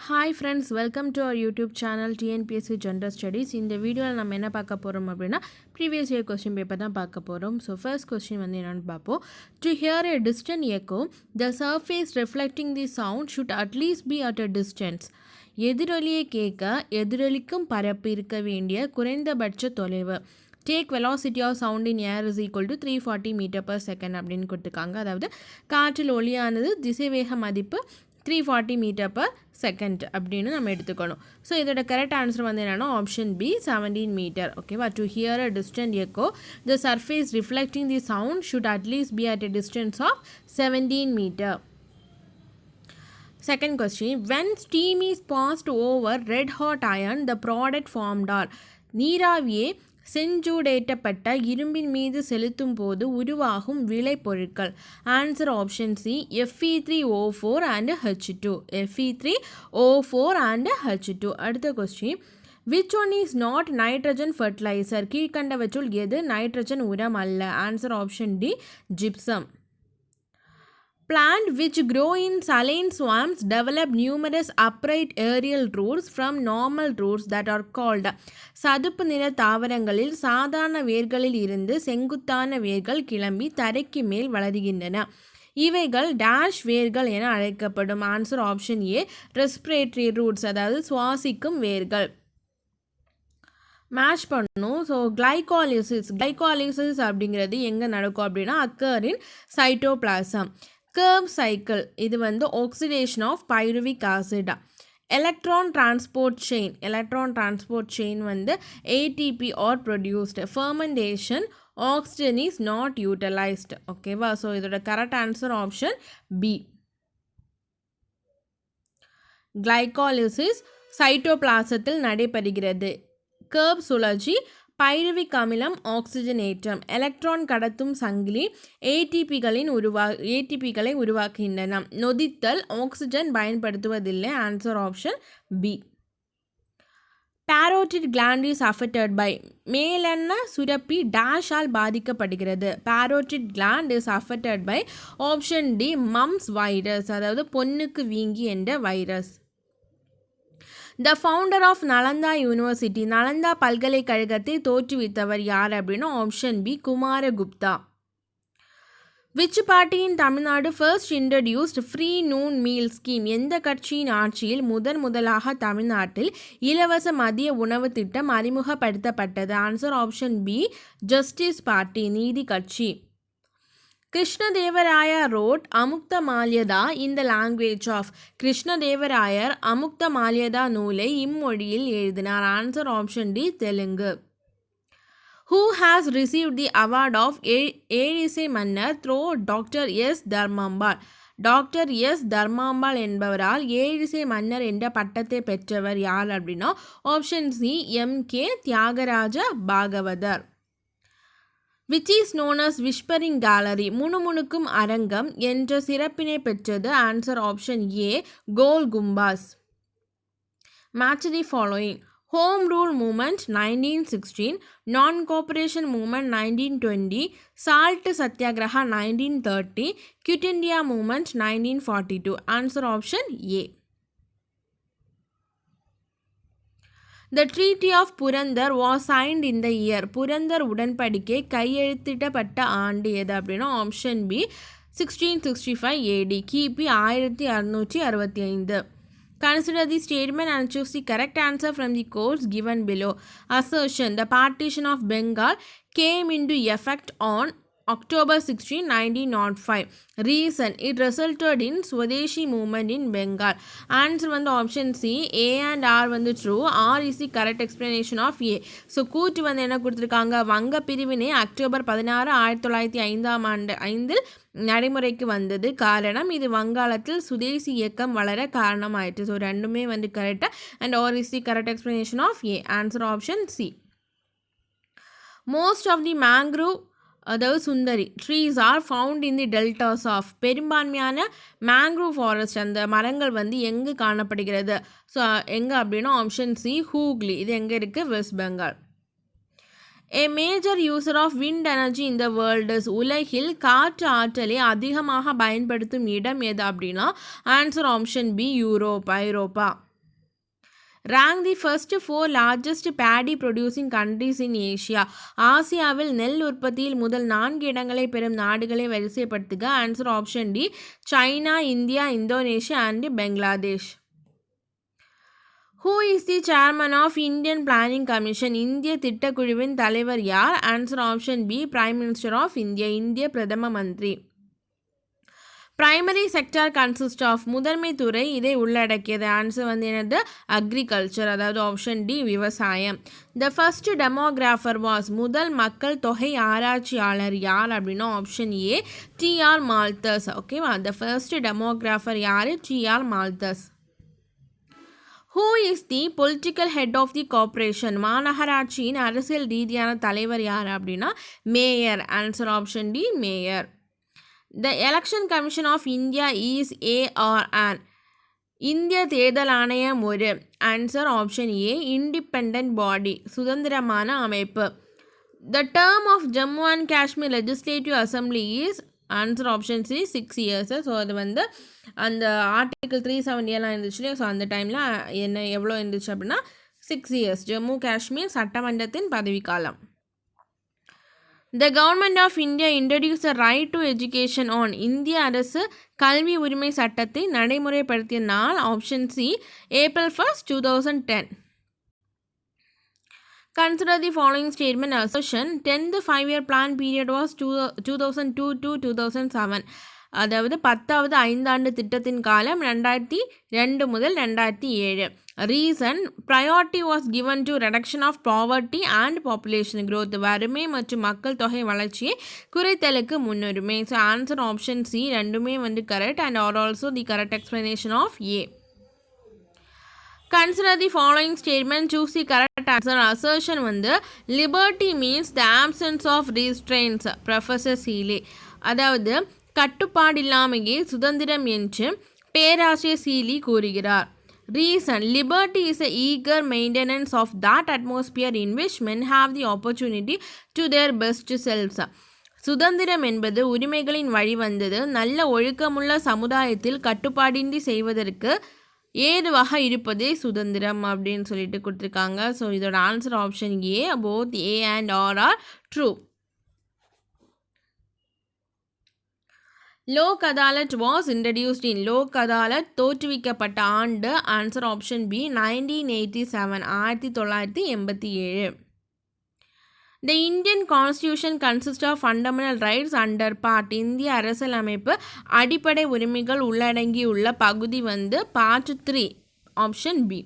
Hi friends, welcome to our YouTube channel TNPSC Gender Studies. இந்த வீடியோவில் நம்ம என்ன பார்க்க போகிறோம் அப்படின்னா ப்ரீவியஸ் இயர் கொஸ்டின் பேப்பர் தான் பார்க்க போகிறோம். ஸோ ஃபர்ஸ்ட் கொஸ்டின் வந்து என்னென்னு பார்ப்போம். To hear a distant echo, the surface reflecting the sound should at least be at a distance. எதிரொலியை கேட்க எதிரொலிக்கும் பரப்பு இருக்க வேண்டிய குறைந்தபட்ச தொலைவு. Take velocity of sound in air is equal to 340 meter per second அப்படின்னு கொடுத்துருக்காங்க. அதாவது காற்றில் ஒலியானது திசைவேக மதிப்பு 340 மீட்டர் பர் செகண்ட் அப்படின்னு நம்ம எடுத்துக்கணும். ஸோ இதோட கரெக்ட் ஆன்சர் வந்து என்னென்னா ஆப்ஷன் பி 17 மீட்டர். ஓகேவா. To hear a distant echo the surface reflecting the sound should at least be at a distance of 17 metre. Second question, when steam is passed over red hot iron, the product formed are. நீராவியை செஞ்சூடேற்றப்பட்ட இரும்பின் மீது செலுத்தும் போது உருவாகும் விளைபொருட்கள். Answer option C Fe3O4 and H2. Fe3O4 and H2. அடுத்த question, which one is not nitrogen fertilizer? கீழ்கண்டவற்றுள் எது நைட்ரஜன் உரம் அல்ல? Answer option D gypsum. Plants which grow in saline swamps develop numerous upright aerial roots from normal roots that are called. சதுப்பு நில தாவரங்களில் சாதாரண வேர்களில் இருந்து செங்குத்தான வேர்கள் கிளம்பி தரைக்கு மேல் வளர்கின்றன. இவைகள் டேஷ் வேர்கள் என அழைக்கப்படும். ஆன்சர் ஆப்ஷன் ஏ ரெஸ்பிரேட்டரி ரூட்ஸ், அதாவது சுவாசிக்கும் வேர்கள். மேட்ச் பண்ணணும். ஸோ கிளைகாலிசிஸ் அப்படிங்கிறது எங்கே நடக்கும் அப்படின்னா அக்கரின் சைட்டோபிளாசம். கர்வ் சைக்கிள் இது வந்து oxidation of pyruvic acid. Electron transport chain வந்து ATP are produced. Fermentation oxygen is not utilised. ஓகேவா. ஸோ இதோட correct answer option B. Glycolysis சைட்டோபிளாசத்தில் நடைபெறுகிறது. கர்வ் சுழற்சி பைருவிக் அமிலம் ஆக்சிஜனேற்றம். எலக்ட்ரான் கடத்தும் சங்கிலி ஏடிபிகளை உருவாக்குகின்றன. நொதித்தல் ஆக்சிஜன் பயன்படுத்துவதில்லை. Answer option B. Parotid gland is affected by. மேலென்ன சுரப்பி டேஷால் பாதிக்கப்படுகிறது. Parotid gland is affected by option D mumps virus, அதாவது பொண்ணுக்கு வீங்கி என்ற virus. The founder of Nalanda university. Nalanda பல்கலைக்கழகத்தை தோற்றுவித்தவர் யார் அப்படின்னா option B Kumaragupta. Which party in Tamil Nadu first introduced free noon meal scheme? எந்த கட்சியின் ஆட்சியில் முதலாக தமிழ்நாட்டில் இலவச மதிய உணவு திட்டம் அறிமுகப்படுத்தப்பட்டது? Answer option B justice party, நீதி கட்சி. Krishnadevaraya wrote அமுக்த மால்யதா in the language of. Krishnadevarayar அமுக்த மால்யதா நூலை இம்மொழியில் எழுதினார். Answer option D Telugu. Who has received the award of ஏழிசை மன்னர் through doctor S Dharmambal? Doctor S Dharmambal என்பவரால் ஏழிசை மன்னர் என்ற பட்டத்தை பெற்றவர் யார் அப்படின்னா option C M K. Thyagaraja Bhagavathar. which is known as whispering gallery? முணுமுணுக்கும் அரங்கம் என்ற சிறப்பினை பெற்றது. Answer option A Gol Gumbaz. Match the following. Home rule movement 1916, non cooperation movement 1920, salt Satyagraha 1930, quit India movement 1942. Answer option A. The Treaty of Purandar was signed in the year. Purandar உடன்படிக்கை கையெழுத்திடப்பட்ட ஆண்டு எது அப்படின்னா option B 1665 AD, கிபி 1665. Consider the statement and choose the correct answer from the course given below. Assertion: the partition of Bengal came into effect on October 16, 1905. Reason: it resulted in Swadeshi movement in Bengal. Answer வந்து option C A and R வந்து true. R is the correct explanation of A. So கூட்டு வந்து என்ன கொடுத்துருக்காங்க, வங்க பிரிவினை October 16, 1905 நடைமுறைக்கு வந்தது. காரணம் இது வங்காளத்தில் சுதேசி இயக்கம் வளர காரணமாயிற்று. ஸோ ரெண்டுமே வந்து கரெக்டாக. And R is the correct explanation of A. Answer option C. Most of the mangrove, அதாவது Sundari trees are found in the deltas of. பெரும்பான்மையான மேங்க்ரூவ் ஃபாரஸ்ட் அந்த மரங்கள் வந்து எங்கே காணப்படுகிறது? ஸோ எங்கே அப்படின்னா ஆப்ஷன் சி ஹூக்லி. இது எங்கே இருக்குது? West Bengal. A major user of wind energy in the world is. உலகில் காற்று ஆற்றலை அதிகமாக பயன்படுத்தும் இடம் எது அப்படின்னா ஆன்சர் ஆப்ஷன் பி ஐரோப்பா. rank the first 4 largest paddy producing countries in Asia. ஆசியாவில் நெல் உற்பத்தியில் முதல் 4 இடங்களை பெறும் நாடுகளை வரிசைப்படுத்துக. Answer option D, China, India, Indonesia and Bangladesh. Who is the chairman of Indian Planning Commission? இந்திய திட்டக்குழுவின் தலைவர் யார்? Answer option B, prime minister of India, இந்திய பிரதம மந்திரி. பிரைமரி செக்டார் கன்சிஸ்ட் ஆஃப், முதன்மை துறை இதை உள்ளடக்கியது. ஆன்சர் வந்து என்னது? அக்ரிகல்ச்சர், அதாவது ஆப்ஷன் டி, விவசாயம். த ஃபர்ஸ்ட் டெமோகிராஃபர் வாஸ், முதல் மக்கள் தொகை ஆராய்ச்சியாளர் யார் அப்படின்னா ஆப்ஷன் ஏ, டிஆர் மால்தஸ். ஓகேவா? த ஃபர்ஸ்ட் டெமோகிராஃபர் யார்? TR Malthus. Who is the political head of the corporation? மாநகராட்சியின் அரசியல் ரீதியான தலைவர் யார் அப்படின்னா mayor. Answer option D, mayor. The election commission of India is a or an, இந்திய தேர்தல் ஆணையம் ஒரு. ஆன்சர் ஆப்ஷன் ஏ, இண்டிபெண்டன்ட் பாடி, சுதந்திரமான அமைப்பு. The term of Jammu and Kashmir Legislative Assembly is, answer option C, 6 years. So அது வந்து அந்த article 370 எல்லாம் இருந்துச்சு இல்லையா, ஸோ அந்த டைமில் என்ன எவ்வளோ இருந்துச்சு அப்படின்னா 6 years ஜம்மு காஷ்மீர் சட்டமன்றத்தின் பதவிக்காலம். The government of India introduced the right to education on, இந்திய அரசு கல்வி உரிமை சட்டத்தை நடைமுறைப்படுத்திய நாள். Option C, April 1st, 2010. Consider the following statement assertion. 10th 5-year plan period was 2002 to 2007. அதாவது 10வது ஐந்தாண்டு திட்டத்தின் காலம் 2002 முதல் 2007. Reason, priority was given to reduction of poverty and population growth. வறுமை மற்றும் மக்கள் தொகை வளர்ச்சியை குறைத்தலுக்கு முன்னுரிமை. ஸோ ஆன்சர் ஆப்ஷன் சி, ரெண்டுமே வந்து correct and R also the correct explanation of A. Consider the following statement, choose the correct answer. Assertion வந்து liberty means the absence of restraints. Professor Seeley, அதாவது கட்டுப்பாடு இல்லாமையே சுதந்திரம் என்று பேராசிரியர் சீலி கூறுகிறார். Reason, liberty is a eager maintenance of that atmosphere in which men have the opportunity to their best selves. சுதந்திரம் என்பது உரிமைகளின் வழிவந்தது, நல்ல ஒழுக்கமுள்ள சமுதாயத்தில் கட்டுப்பாடின்றி செய்வதற்கு ஏதுவாக இருப்பதே சுதந்திரம் அப்படின்னு சொல்லிட்டு கொடுத்துருக்காங்க. ஸோ இதோட answer option A, both A and R are true. Lok Adalat was introduced in, Lok Adalat தோற்றுவிக்கப்பட்ட ஆண்டு. Answer option B, 1987, 1987. The Indian Constitution consists of fundamental rights under part, இந்திய அரசியலமைப்பு அடிப்படை உரிமைகள் உள்ளடங்கியுள்ள பகுதி வந்து part 3. Option B.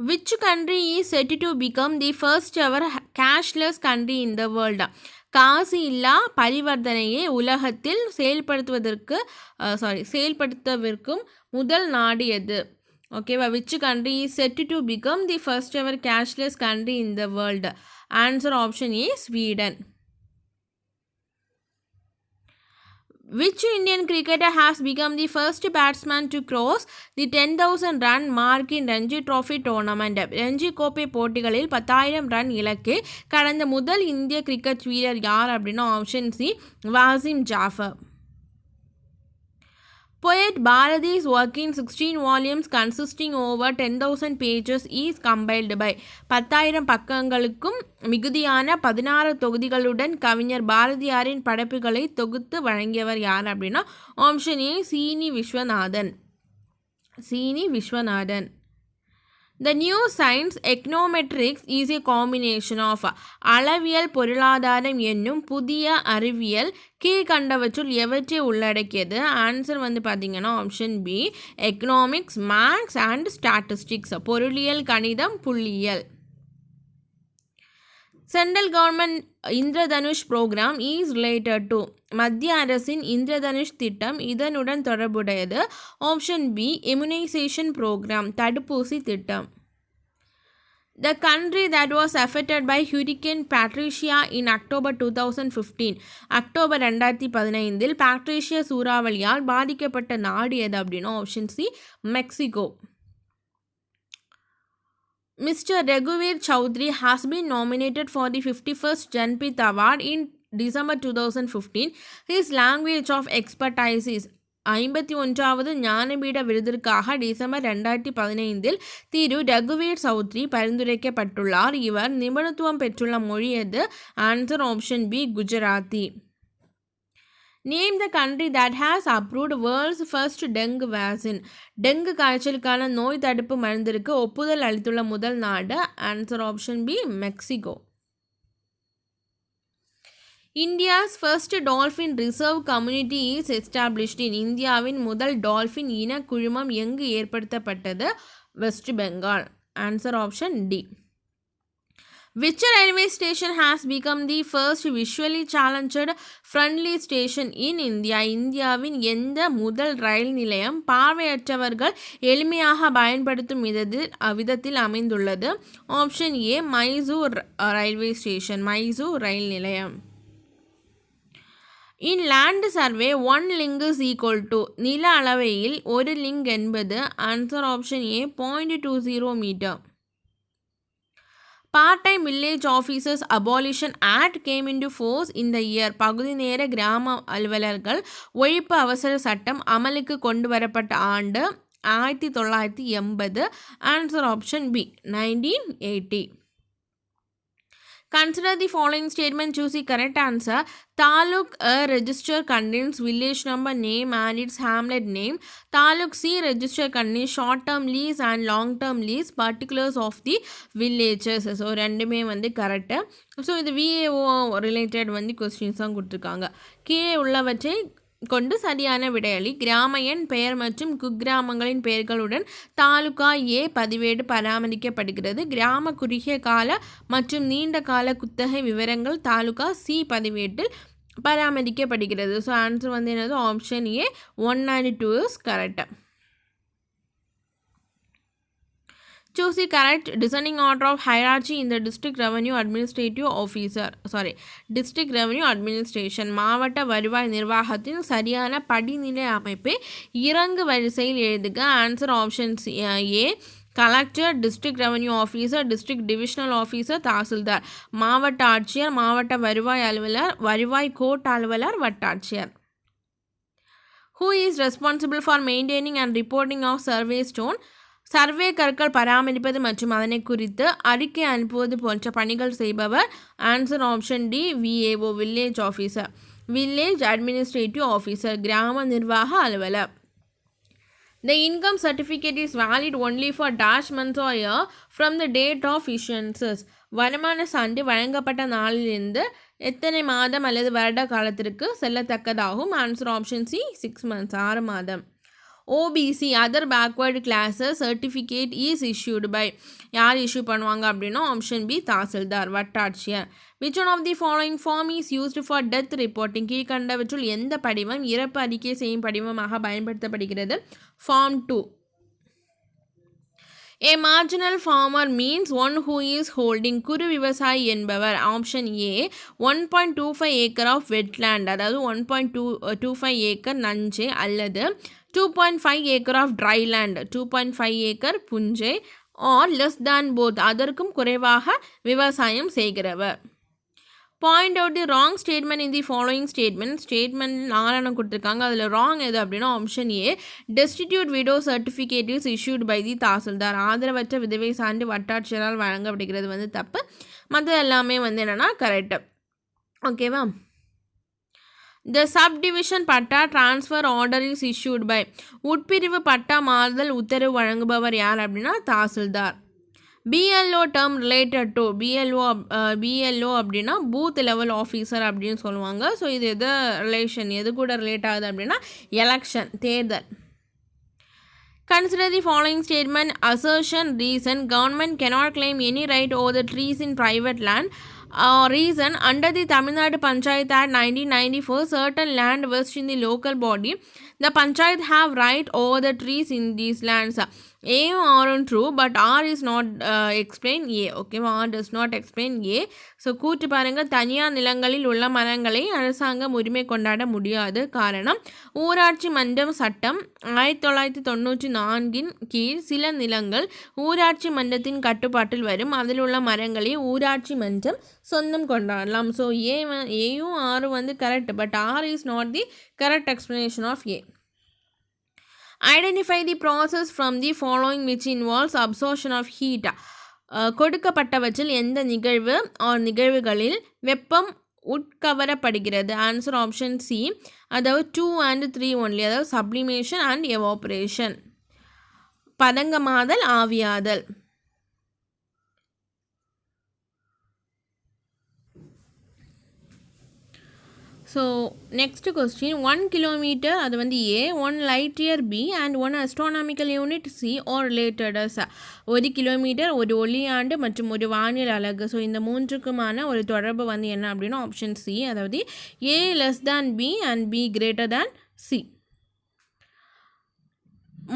Which country is set to become the first ever cashless country in the world? காசு இல்லா பரிவர்த்தனையை உலகத்தில் செயல்படுத்தவிருக்கும் முதல் நாடு எது? ஓகேவா? Which country is set to become the first ever cashless country in the world? Answer option A, Sweden. Which Indian cricketer has become the first batsman to cross the 10,000 run mark in Ranji Trophy tournament? Ranji கோப்பை போட்டிகளில் 10,000 run இலக்கை கடந்த முதல் இந்திய cricket வீரர் யார் அப்படின்னா option C, Wasim Jaffer. Poet Bharati's work in 16 volumes consisting over 10,000 pages is compiled by, 10,000 பக்கங்களுக்கும் மிகுதியான 16 தொகுதிகளுடன் கவிஞர் பாரதியாரின் படைப்புகளை தொகுத்து வழங்கியவர் யார் அப்படின்னா ஆப்ஷன் ஏ, சீனி Viswanathan. The new science econometrics is a combination of, அளவியல் பொருளாதாரம் என்னும் புதிய அறிவியல் கீழ்கண்டவற்றுள் எவற்றை உள்ளடக்கியது? ஆன்சர் வந்து பார்த்தீங்கன்னா option B, economics, maths and statistics, பொருளியல், கணிதம், புள்ளியியல். Central government Indradhanush program is related to, மத்திய அரசின் இந்திரதனுஷ் திட்டம் இதனுடன் தொடர்புடையது. ஆப்ஷன் பி, இம்யூனைசேஷன் ப்ரோக்ராம், தடுப்பூசி திட்டம். The country that was affected by Hurricane Patricia in October 2015, October 2015 பாட்ரிஷியா சூறாவளியால் பாதிக்கப்பட்ட நாடு எது அப்படின்னா option C, Mexico. Mr. Raghuveer Chowdhury has been nominated for the 51st Janpith Award in December 2015. His language of expertise is 51வது ஞானபீட விருதிற்காக December 2015 திரு ரகுவீர் சௌத்ரி பரிந்துரைக்கப்பட்டுள்ளார். இவர் நிபுணத்துவம் பெற்றுள்ள மொழி எது? Answer option B Gujarati. Name the country that has approved world's first dengue vaccine. Dengue காய்ச்சலுக்கான நோய் தடுப்பு மருந்திற்கு ஒப்புதல் அளித்துள்ள முதல் நாடு? Answer option B Mexico. India's first dolphin reserve community is established in. இந்தியாவின் முதல் டால்ஃபின் இன குழுமம் எங்கு ஏற்படுத்தப்பட்டது? West Bengal. Answer option D. Which railway station has become the first visually challenged friendly station in India? இந்தியாவின் எந்த முதல் ரயில் நிலையம் பார்வையற்றவர்கள் எளிமையாக பயன்படுத்தும் விதத்தில் அமைந்துள்ளது? Option A Mysore railway station, Mysore rail நிலையம். In land survey, 1 ling is equal to. நில அளவையில் ஒரு லிங் என்பது? Answer option A 0.20 meter. Part-time village officers abolition act came into force in the year. பகுதி நேர கிராம அலுவலர்கள் ஒழிப்பு அவசர சட்டம் அமலுக்கு கொண்டு வரப்பட்ட ஆண்டு? 1980. Answer option B 1980. Consider the following statement, choose the correct answer. Taluk A register contains village number, name and its hamlet name. Taluk C register contains short term lease and long term lease, particulars of the villages. So ரெண்டுமே வந்து correct. So இது VAO related வந்து questions தான் கொடுத்துருக்காங்க. கீழே உள்ளவற்றை கொண்டு சரியான விடையளி. கிராம எண், பெயர் மற்றும் குக்கிராமங்களின் பெயர்களுடன் தாலுகா ஏ பதிவேடு பராமரிக்கப்படுகிறது. கிராம குறுகிய கால மற்றும் நீண்ட கால குத்தகை விவரங்கள் தாலுகா சி பதிவேட்டில் பராமரிக்கப்படுகிறது. ஸோ ஆன்சர் வந்து என்னது? Option A 192 is correct. Choose the correct descending order of hierarchy in the district revenue administrative officer. District revenue administration. மாவட்ட வருவாய் நிர்வாகத்தின் சரியான படிநிலை அமைப்பை இறங்கு வரிசையில் எழுதுக. Answer options A collector, district revenue officer, district divisional officer, tahsildar. மாவட்ட ஆட்சியர், மாவட்ட வருவாய் அலுவலர், வருவாய் கோட்ட அலுவலர், வட்டாட்சியர். Who is responsible for maintaining and reporting of survey stone? Survey கற்கள் பராமரிப்பது மற்றும் அதனை குறித்து அறிக்கை அனுப்புவது போன்ற பணிகள் செய்பவர்? Answer option D VAO village officer, village administrative officer, கிராம நிர்வாக அலுவலர். The income certificate is valid only for dash months or year from the date of issuances. வருமான சான்று வழங்கப்பட்ட நாளிலிருந்து எத்தனை மாதம் அல்லது வருட காலத்திற்கு செல்லத்தக்கதாகும்? ஆன்சர் ஆப்ஷன் சி 6 months, 6 மாதம். OBC other backward classes certificate is issued by. யார் இஷ்யூ பண்ணுவாங்க அப்படின்னா? ஆப்ஷன் பி தாசில்தார், வட்டாட்சியர். Which one of the following form is used for death reporting? கீழ்கண்டவற்றுள் எந்த படிவம் இறப்பு அறிக்கை செய்யும் படிவமாக பயன்படுத்தப்படுகிறது? Form 2. A marginal farmer means one who is holding. குறு விவசாயி என்பவர். Option A 1.25 acre of wetland, அதாவது 1.25 acre நஞ்சை, அல்லது 2.5 acre of dry land, 2.5 acre Punjai, or less than both, அதற்கும் குறைவாக விவசாயம் செய்கிறவர். Point out the wrong statement in the following statement. Statement 4 கொடுத்துருக்காங்க. அதில் ராங் எது அப்படின்னா? Option A destitute widow certificate is issued by the tahsildar. ஆதரவற்ற விதவை சான்று வட்டாட்சியரால் வழங்கப்படுகிறது வந்து தப்பு. மற்ற எல்லாமே வந்து என்னென்னா கரெக்டு. ஓகேவா? The subdivision patta transfer order is issued by. உட்பிரிவு பட்டா மாறுதல் உத்தரவு வழங்குபவர் யார் அப்படின்னா? Tahsildar. BLO term related to. BLO அப்படின்னா பூத் லெவல் ஆஃபீஸர் அப்படின்னு சொல்லுவாங்க. ஸோ இது எது கூட ரிலேட் ஆகுது அப்படின்னா? எலெக்ஷன், தேர்தல். Consider the following statement. Assertion, reason. Government cannot claim any right over the trees in private land. Reason, under the Tamil Nadu Panchayat Act 1994, certain land vests in the local body. The Panchayat have right over the trees in these lands. ஏயும் ஆரும் true but R is not explain A. ஓகேவா, R does not explain A. So கூற்று பாருங்கள், தனியார் நிலங்களில் உள்ள மரங்களை அரசாங்கம் உரிமை கொண்டாட முடியாது. காரணம், ஊராட்சி மன்றம் சட்டம் 1994 கீழ் சில நிலங்கள் ஊராட்சி மன்றத்தின் கட்டுப்பாட்டில் வரும். அதில் உள்ள மரங்களை ஊராட்சி மன்றம் சொந்தம் கொண்டாடலாம். ஸோ ஏயும் ஆரும் வந்து correct, but R is not the correct explanation of A. Identify the process from the following which involves absorption of heat. கொடுக்கப்பட்டவற்றில் எந்த நிகழ்வு நிகழ்வுகளில் வெப்பம் உட்கவரப்படுகிறது? ஆன்சர் ஆப்ஷன் சி, அதாவது 2 and 3 ஒன்லி, அதாவது சப்ளிமேஷன் அண்ட் எவாப்ரேஷன், பதங்கமாதல், ஆவியாதல். ஸோ நெக்ஸ்ட் கொஸ்டின், 1 கிலோமீட்டர் அது வந்து A, 1 light year B and 1 astronomical unit C are related. 1 kilometre, ஒரு ஒளியாண்டு மற்றும் ஒரு வானியல் அலகு. ஸோ இந்த மூன்றுக்குமான ஒரு தொடர்பு வந்து என்ன அப்படின்னா ஆப்ஷன் சி, அதாவது A less than B and B greater than C.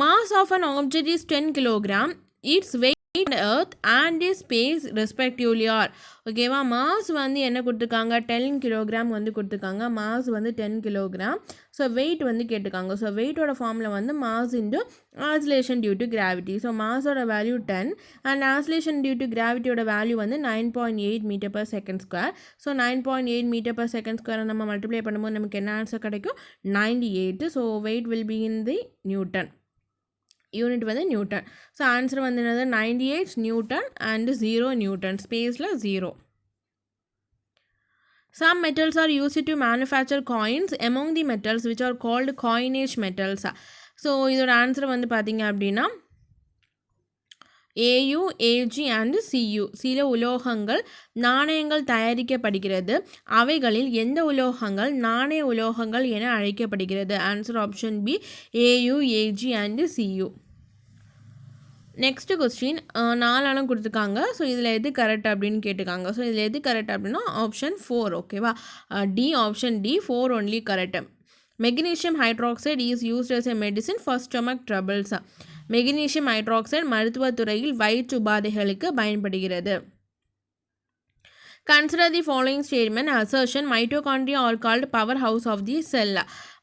Mass of an object is 10 kilogram. Its weight earth and space respectively are. ஓகேவா, மாஸ் வந்து என்ன கொடுத்துருக்காங்க, 10 கிலோகிராம் வந்து கொடுத்துருக்காங்க. மாஸ் வந்து 10 கிலோகிராம். ஸோ வெயிட் வந்து கேட்டுருக்காங்க. ஸோ வெயிட்டோட ஃபார்மில் வந்து mass into oscillation due to gravity. So மாஸோட value 10 and oscillation due to கிராவிட்டியோட வேல்யூ வந்து 9.8 metre per second square. So 9.8 metre per second ஸ்கொயரை நம்ம மல்டிப்ளை பண்ணும்போது நமக்கு என்ன ஆன்சர் கிடைக்கும், 98. So weight will be in the newton, unit வந்து நியூட்டன். ஸோ ஆன்சர் வந்து என்னது, 98 நியூட்டன் அண்ட் 0 நியூட்டன், ஸ்பேஸில் 0. Some metals are used to manufacture coins. Among the metals which are called coinage metals. So இதோட answer வந்து பார்த்தீங்க அப்படின்னா AU, A G and சியு. சில உலோகங்கள் நாணயங்கள் தயாரிக்கப்படுகிறது. அவைகளில் எந்த உலோகங்கள் நாணய உலோகங்கள் என அழைக்கப்படுகிறது? Answer option B, A U, A G and C U. Next question, 4 ஆளும் கொடுத்துருக்காங்க. ஸோ இதில் எது கரெக்ட் அப்படின்னு கேட்டுருக்காங்க. ஸோ இதில் எது கரெக்ட் அப்படின்னா ஆப்ஷன் 4. ஓகேவா, D, option D, 4 only correct. Magnesium hydroxide is used as a medicine for stomach troubles. Magnesium hydroxide மருத்துவத்துறையில் வயிற்று உபாதைகளுக்கு பயன்படுகிறது. Consider the following statement. Assertion, mitochondria are called powerhouse of the cell.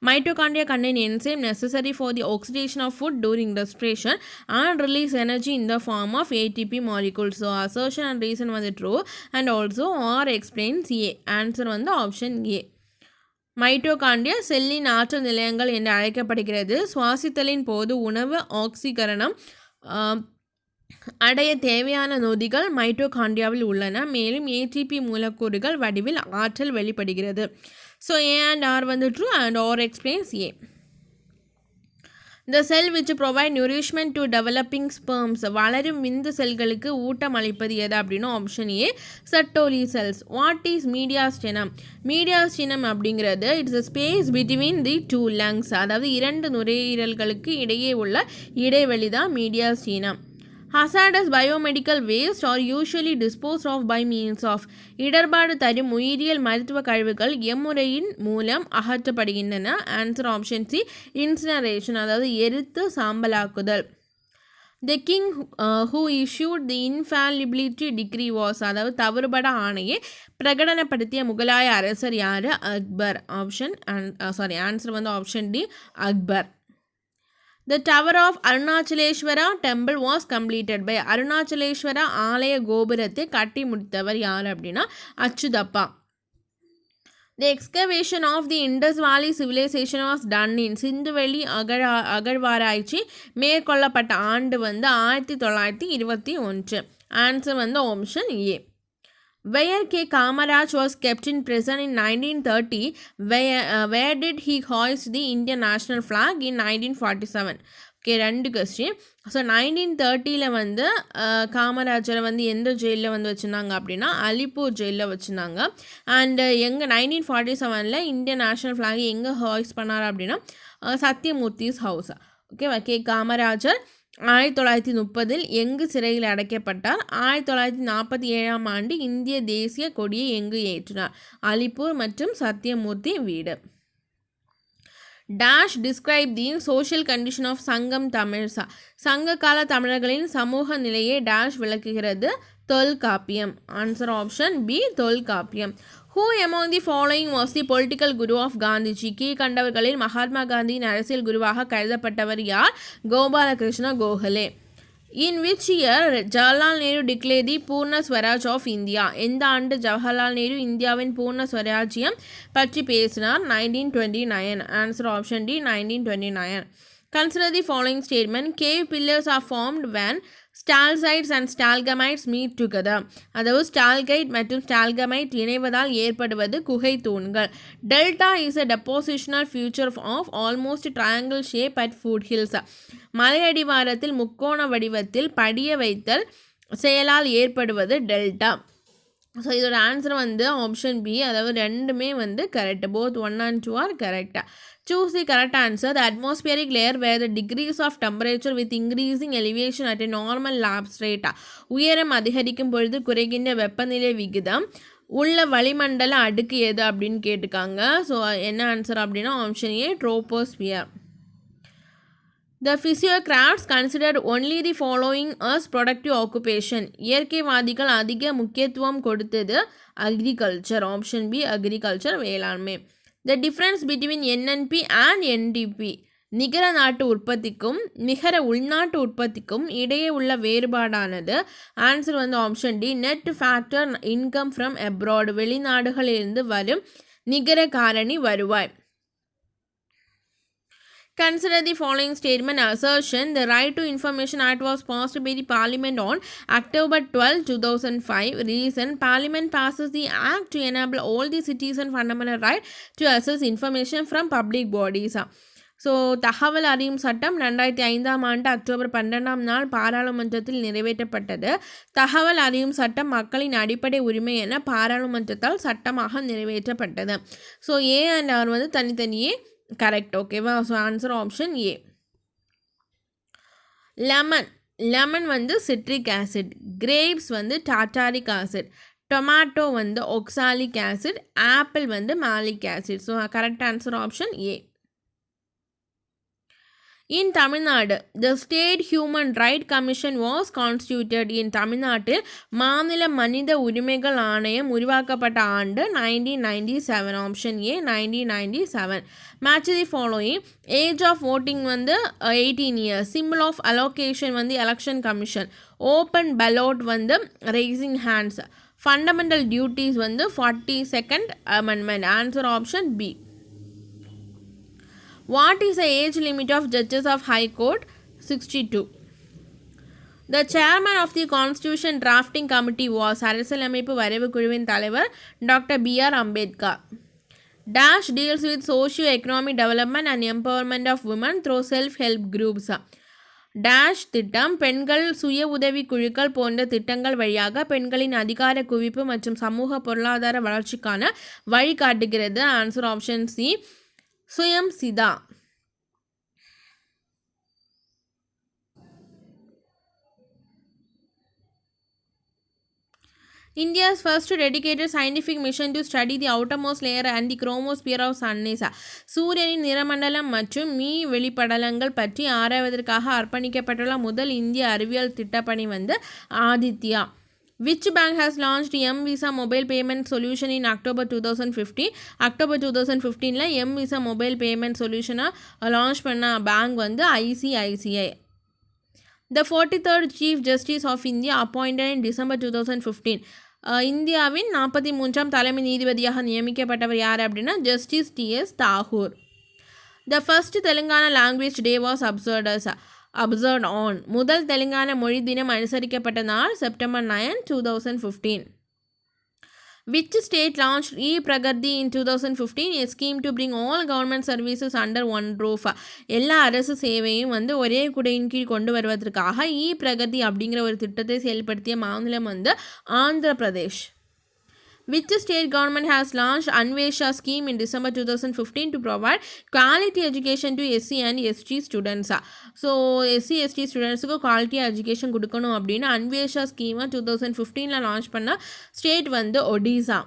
Mitochondria contain enzyme necessary for the oxidation of food during respiration and release energy in the form of ATP molecules. So assertion and reason was true and also or explains A. Answer வந்து option A. Mitochondria செல்லின் ஆற்றல் நிலையங்கள் என்று அழைக்கப்படுகிறது. சுவாசித்தலின் போது உணவு ஆக்சிகரணம் அடைய தேவையான நொதிகள் மைட்டோகாண்ட்ரியாவில் உள்ளன. மேலும் ஏடிபி மூலக்கூறுகள் வடிவில் ஆற்றல் வெளிப்படுகிறது. ஸோ ஏ அண்ட் ஆர் வந்து true and R explains A. The cell which provide nourishment to developing sperms. வளரும் விந்து செல்களுக்கு ஊட்டம் அளிப்பது எது அப்படின்னா option A, Sertoli cells. What is mediastinum? Mediastinum அப்படிங்கிறது it's a space between the 2 lungs, அதாவது 2 நுரையீரல்களுக்கு இடையே உள்ள இடைவெளி தான் mediastinum. Hazardous biomedical waste are usually disposed of by means of. இடர்பாடு தரும் உயிரியல் மருத்துவ கழிவுகள் எம்முறையின் மூலம் அகற்றப்படுகின்றன? ஆன்சர் ஆப்ஷன் சி, இன்சினரேஷன், அதாவது எரித்து சாம்பலாக்குதல். The king who issued the infallibility decree was, அதாவது தவறுபட ஆணையை பிரகடனப்படுத்திய முகலாய அரசர் யார்? அக்பர். ஆன்சர் வந்து option D, Akbar. The tower of Arunachaleshwara temple was completed by. Arunachaleshwara ஆலய கோபுரத்தை கட்டி முடித்தவர் யார் அப்படின்னா அச்சுதப்பா. The excavation of the Indus Valley civilization was done in. சிந்துவெளி அகழ்வாராய்ச்சி மேற்கொள்ளப்பட்ட ஆண்டு வந்து 1921. ஆன்சர் வந்து option A. Where K. Kamaraj was kept in prison in 1930, where did he hoist the Indian national flag in 1947? Okay, 2 question. So 1930 வந்து காமராஜரை வந்து எந்த ஜெயிலில் வந்து வச்சுருந்தாங்க அப்படின்னா அலிப்பூர் ஜெயிலில் வச்சுருந்தாங்க. அண்டு எங்கே 1947 இந்தியன் நேஷ்னல் ஃப்ளாக் எங்கே ஹாய்ஸ் பண்ணார் அப்படின்னா சத்யமூர்த்திஸ் ஹவுஸ். ஓகேவா, கே. காமராஜர் 1930 எங்கு சிறையில் அடைக்கப்பட்டார்? 1947 ஆண்டு இந்திய தேசிய கொடியை எங்கு ஏற்றினார்? அலிப்பூர் மற்றும் சத்யமூர்த்தி வீடு. Dash describe the social condition of Sangam Tamils. சங்க கால தமிழர்களின் சமூக நிலையை டேஷ் விளக்குகிறது. Tolkappiyam. Answer option B Tolkappiyam. Who among the following was the political guru of Gandhiji? கீழ்கண்டவர்களில் மகாத்மா காந்தியின் அரசியல் குருவாக கருதப்பட்டவர் யார்? Gopalakrishna Gokhale. In which year Jawaharlal Nehru declared the பூர்ண ஸ்வராஜ் ஆஃப் இந்தியா? எந்த ஆண்டு ஜவஹர்லால் நேரு இந்தியாவின் பூர்ண ஸ்வராஜ்யம் பற்றி பேசினார்? 1929. Answer option D 1929. Consider the following statement. Cave pillars are formed when stalactites and stalagmites meet together. அதாவது ஸ்டால்கைட் மற்றும் ஸ்டால்கமைட் இணைவதால் ஏற்படுவது குகை தூண்கள். Delta is a depositional feature of almost triangle shape at foothills. மலையடிவாரத்தில் முக்கோண வடிவத்தில் படிய வைத்தல் செயலால் ஏற்படுவது டெல்டா. ஸோ இதோட ஆன்சர் வந்து ஆப்ஷன் பி, அதாவது ரெண்டுமே வந்து correct. Both 1 and 2 are correct. Choose the correct answer. The atmospheric layer where the degrees of temperature with increasing elevation at a normal lapse rate. உயரம் அதிகரிக்கும் பொழுது குறைகின்ற வெப்பநிலை விகிதம் உள்ள வளிமண்டல அடுக்கு எது அப்படின்னு கேட்டுக்காங்க. ஸோ என்ன ஆன்சர் அப்படின்னா option A troposphere. The physiocrats considered only the following as productive occupation. இயற்கைவாதிகள் அதிக முக்கியத்துவம் கொடுத்தது அக்ரிகல்ச்சர். ஆப்ஷன் பி அக்ரிகல்ச்சர் வேளாண்மை. The difference between NNP and NDP. நிகர நாட்டு உற்பத்திக்கும் நிகர உள்நாட்டு உற்பத்திக்கும் இடையே உள்ள வேறுபாடானது. ஆன்சர் வந்து option D net factor income from abroad. வெளிநாடுகளிலிருந்து வரும் நிகர காரணி வருவாய். Consider the following statement. Assertion. The Right to Information Act was passed by the Parliament on October 12, 2005. Reason. Parliament passes the Act to enable all the citizens fundamental right to access information from public bodies. So தகவல் அறியும் சட்டம் 2005ஆம் ஆண்டு October 12ஆம் நாள் பாராளுமன்றத்தில் நிறைவேற்றப்பட்டது. தகவல் அறியும் சட்டம் மக்களின் அடிப்படை உரிமை என பாராளுமன்றத்தால் சட்டமாக நிறைவேற்றப்பட்டது. ஸோ ஏ அண்ட் ஆர் வந்து தனித்தனியே கரெக்ட். ஓகேவா? ஸோ ஆன்சர் ஆப்ஷன் ஏ. லெமன் வந்து சிட்ரிக் ஆசிட். கிரேப்ஸ் வந்து டாட்டாரிக் ஆசிட். டொமேட்டோ வந்து ஒக்சாலிக் ஆசிட். ஆப்பிள் வந்து Malik acid. So correct answer option A. In Tamil Nadu, the State Human Rights Commission was constituted. In தமிழ்நாட்டில் மாநில மனித உரிமைகள் ஆணையம் உருவாக்கப்பட்ட ஆண்டு 1997. Option A 1997. Match the following. Age of voting வந்து 18 years. Symbol of allocation வந்து election commission. Open ballot வந்து raising hands. Fundamental duties வந்து 42nd amendment. Answer option B. What is the age limit of judges of High Court? 62. The chairman of the Constitution Drafting Committee was அரசியலமைப்பு வரைவு குழுவின் தலைவர் doctor B.R. Ambedkar. Dash deals with socio-economic development and empowerment of women through self-help groups. Dash திட்டம் பெண்கள் சுய உதவி குழுக்கள் போன்ற திட்டங்கள் வழியாக பெண்களின் அதிகார குவிப்பு மற்றும் சமூக பொருளாதார வளர்ச்சிக்கான வழிகாட்டுகிறது. ஆன்சர் ஆப்ஷன் சி சுயம் சிதா. India's first dedicated scientific mission to study the outermost layer and the chromosphere of sun is. சூரியனின் நிறமண்டலம் மற்றும் வெளிப்படலங்கள் பற்றி ஆராய்வதற்காக அர்ப்பணிக்கப்பட்டுள்ள முதல் இந்திய அறிவியல் திட்டப்பணி வந்து Aditya. Which bank has launched M-Visa mobile payment solution in October 2015? October 2015ல M-Visa mobile payment solution launch பண்ண bank வந்து ICICI. The 43rd Chief Justice of India appointed in December 2015. இந்தியாவின் 43ஆம் தலைமை நீதிபதியாக நியமிக்கப்பட்டவர் யார் அப்படின்னா justice TS Thakur. The first Telangana language day was observed on. முதல் தெலுங்கான மொழி தினம் அனுசரிக்கப்பட்ட நாள் September 9, 2015. Which state launched e-Pragadhi in 2015? A scheme to bring all government services under one roof. எல்லா அரசு சேவையும் வந்து ஒரே குடையின் கீழ் கொண்டு வருவதற்காக e-Pragadhi அப்படிங்கிற ஒரு திட்டத்தை செயல்படுத்திய மாநிலம் வந்து Andhra Pradesh. Which state government has launched Anvesha scheme in December 2015 to provide quality education to SC and ST students? So SC ST ஸ்டூடெண்ட்ஸுக்கு குவாலிட்டி எஜுகேஷன் கொடுக்கணும் அப்படின்னு அன்வேஷா ஸ்கீமை 2015ல லான்ச் பண்ண ஸ்டேட் வந்து Odisha.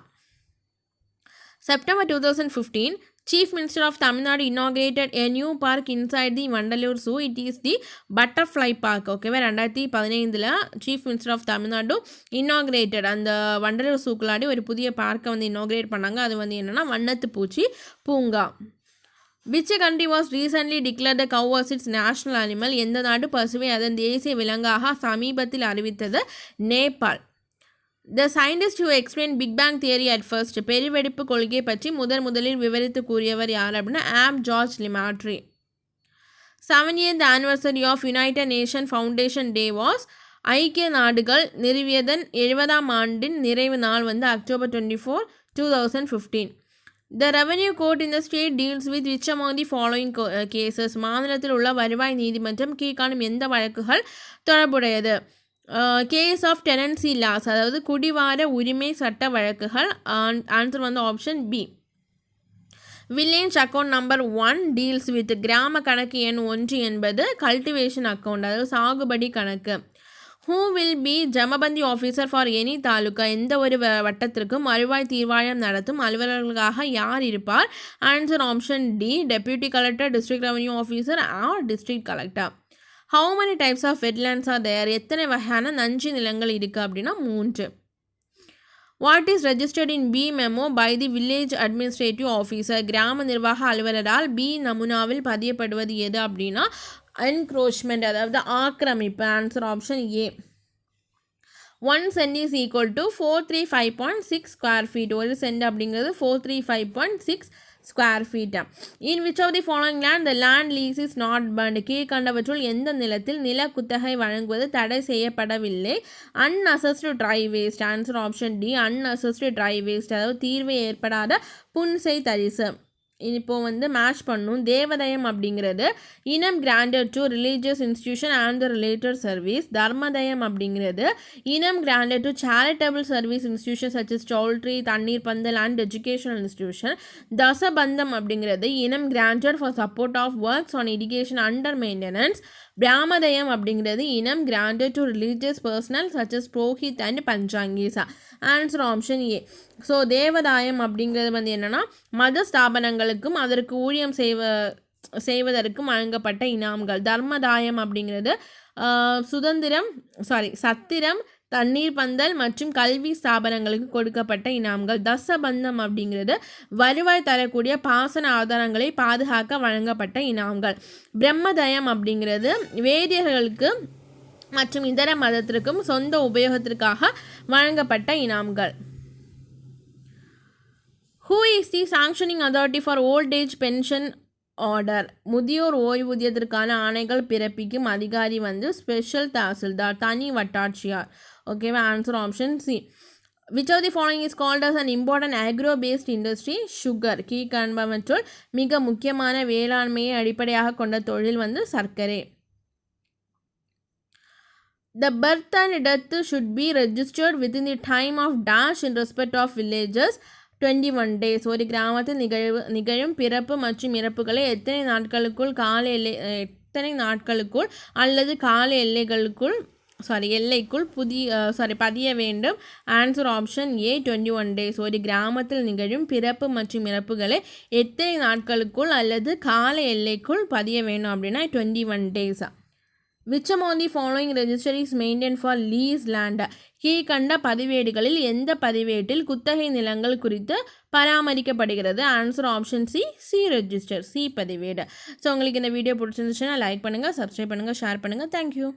September 2015, Chief Minister of Tamil Nadu inaugurated a new park inside the Vandalur Zoo. It is the Butterfly Park. ஓகேவா 2015 chief minister of Tamil Nadu inaugurated அந்த வண்டலூர் சூக்குள்ளாடி ஒரு புதிய பார்க்கை வந்து இன்னாகிரேட் பண்ணாங்க. அது வந்து என்னென்னா வண்ணத்து பூச்சி பூங்கா. Which country was recently declared the cow as its national animal? எந்த நாடு பசுவை அதன் தேசிய விலங்காக சமீபத்தில் அறிவித்தது? Nepal. The scientist who explained Big Bang theory at first, பெருவெடிப்பு கொள்கையை பற்றி முதலில் விவரித்து கூறியவர் யார் அப்படின்னா George லிமாட்ரி. 70th anniversary of United Nations Foundation Day was ஐக்கிய நாடுகள் நிறுவியதன் 70ஆம் ஆண்டின் நிறைவு நாள் வந்து October 24, 2015. The revenue court in the state deals with which among the following cases? மாநிலத்தில் உள்ள வருவாய் நீதிமன்றம் கீழ்காணும் எந்த வழக்குகள் தொடர்புடையது? கேஸ் ஆஃப் டெனன்சி லாஸ், அதாவது குடிவார உரிமை சட்ட வழக்குகள். ஆன்சர் வந்து option B. Village account number 1 deals with, கிராம கணக்கு எண் 1 என்பது கல்டிவேஷன் அக்கௌண்ட், அதாவது சாகுபடி கணக்கு. Who will be Jamabandi officer for any taluka, எந்த ஒரு வட்டத்திற்கும் வருவாய் தீர்வாயம் நடத்தும் அலுவலர்களுக்காக யார் இருப்பார்? Answer option D. Deputy collector, district revenue officer or district collector. How many types of wetlands are there? எத்தனை வகையான நஞ்சு நிலங்கள் இருக்குது அப்படின்னா 3. What is registered in B memo by the village administrative officer? கிராம நிர்வாக அலுவலரால் பி நமுனாவில் பதியப்படுவது எது அப்படின்னா என்க்ரோச்மெண்ட், அதாவது ஆக்கிரமிப்பு. Answer option A. 1 cent is equal to 435.6 square feet. ஒரு சென்ட் அப்படிங்கிறது 435.6 square feet. In which of the following land the land lease is not burnt? கீழ்கண்டவற்றுள் எந்த நிலத்தில் நில குத்தகை வழங்குவது தடை செய்யப்படவில்லை? Unassessed dry waste. Answer option D. Unassessed dry waste, அதாவது தீர்வு ஏற்படாத புன்செய் தரிசு. இப்போ வந்து மேட்ச் பண்ணும். தேவதயம் அப்படிங்கிறது inam granted to religious institution and the related service. Dharmadayam அப்படிங்கிறது inam granted to charitable service institution such is choultry, thanneer pandal and educational institution. Dasabandham அப்படிங்கிறது inam granted for support of works on education under maintenance. Brahmadayam அப்படிங்கிறது inam granted to religious personal such is purohit and panchangis. Answer option A. So Devadayam அப்படிங்கிறது வந்து என்னென்னா மத ஸ்தாபனங்களுக்கும் அதற்கு ஊழியம் செய்வதற்கும் வழங்கப்பட்ட இனாம்கள். தர்மதாயம் அப்படிங்கிறது சத்திரம், தண்ணீர் பந்தல் மற்றும் கல்வி ஸ்தாபனங்களுக்கு கொடுக்கப்பட்ட இனாம்கள். தசபந்தம் அப்படிங்கிறது வருவாய் தரக்கூடிய பாசன ஆதாரங்களை பாதுகாக்க வழங்கப்பட்ட இனாம்கள். பிரம்மதயம் அப்படிங்கிறது வேதியர்களுக்கு மற்றும் இதர மதத்திற்கும் சொந்த உபயோகத்திற்காக வழங்கப்பட்ட இனாம்கள். Who is the sanctioning authority for old age pension order? முதியோர் ஓய்வூதியத்திற்கான ஆணைகள் பிறப்பிக்கும் அதிகாரி வந்து ஸ்பெஷல் தாசில்தார், தனி வட்டாட்சியார். ஓகேவா? Answer option C. Which of the following is called as an important agro-based industry? Sugar. கீழ்காண்பவற்றுள் மிக முக்கியமான வேளாண்மையை அடிப்படையாக கொண்ட தொழில் வந்து சர்க்கரை. The birth and death should be registered within the time of dash in respect of villages 21 days. ஒரு கிராமத்தில் நிகழும் பிறப்பு மற்றும் இறப்புகளை எத்தனை நாட்களுக்குள் அல்லது கால எல்லைக்குள் பதிய வேண்டும்? ஆன்சர் ஆப்ஷன் ஏ 21 days. ஒரு கிராமத்தில் நிகழும் பிறப்பு மற்றும் இறப்புகளை எத்தனை நாட்களுக்குள் அல்லது கால எல்லைக்குள் பதிய வேண்டும் அப்படின்னா 21 days. Which among the following register is maintained for lease land? கீழ்கண்ட பதிவேடுகளில் எந்த பதிவேட்டில் குத்தகை நிலங்கள் குறித்து பராமரிக்கப்படுகிறது? Answer option C register, C பதிவேடு. ஸோ உங்களுக்கு இந்த வீடியோ பிடிச்சிருந்துச்சுன்னா லைக் பண்ணுங்கள், சப்ஸ்கிரைப் பண்ணுங்கள், ஷேர் பண்ணுங்கள். தேங்க்யூ.